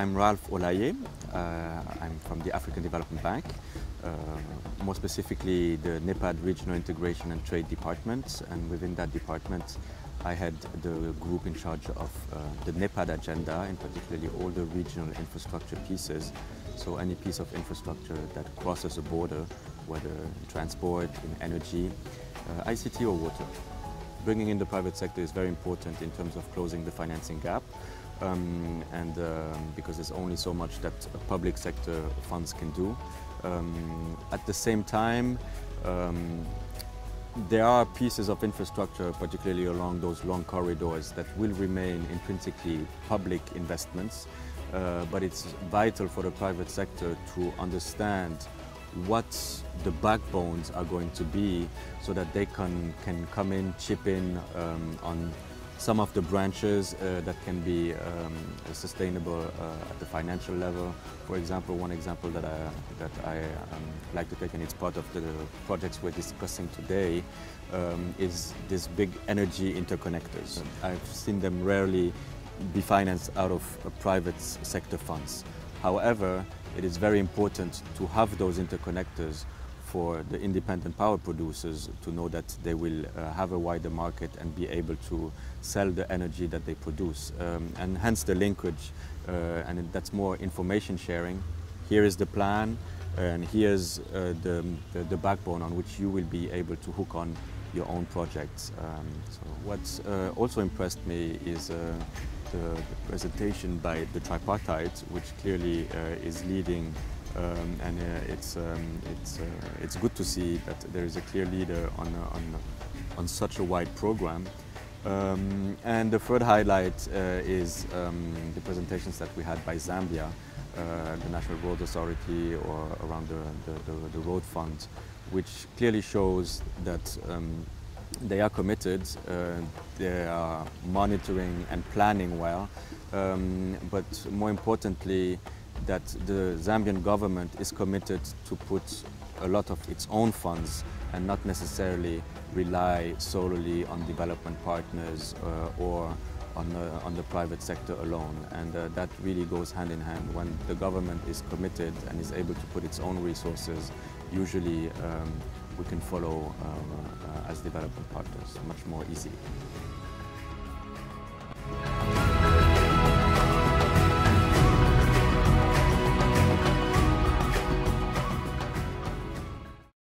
I'm Ralph Olaye. I'm from the African Development Bank, more specifically the NEPAD Regional Integration and Trade Department, and within that department I had the group in charge of the NEPAD agenda, and particularly all the regional infrastructure pieces. So any piece of infrastructure that crosses a border, whether in transport, in energy, ICT or water. Bringing in the private sector is very important in terms of closing the financing gap, because there's only so much that public sector funds can do. At the same time, there are pieces of infrastructure, particularly along those long corridors, that will remain intrinsically public investments, but it's vital for the private sector to understand what the backbones are going to be so that they can come in, chip in on some of the branches that can be sustainable at the financial level. For example, one example that I like to take, and it's part of the projects we're discussing today, is this big energy interconnectors. I've seen them rarely be financed out of private sector funds. However, it is very important to have those interconnectors for the independent power producers to know that they will have a wider market and be able to sell the energy that they produce. And hence the linkage, and that's more information sharing. Here is the plan, and here's the backbone on which you will be able to hook on your own projects. So what's also impressed me is the presentation by the tripartite, which clearly is leading, and it's good to see that there is a clear leader on such a wide program. And the third highlight is the presentations that we had by Zambia, the National Road Authority, or around the Road Fund, which clearly shows that they are committed, they are monitoring and planning well, but more importantly, that the Zambian government is committed to put a lot of its own funds and not necessarily rely solely on development partners or on the private sector alone. And that really goes hand in hand. When the government is committed and is able to put its own resources, usually we can follow as development partners much more easily.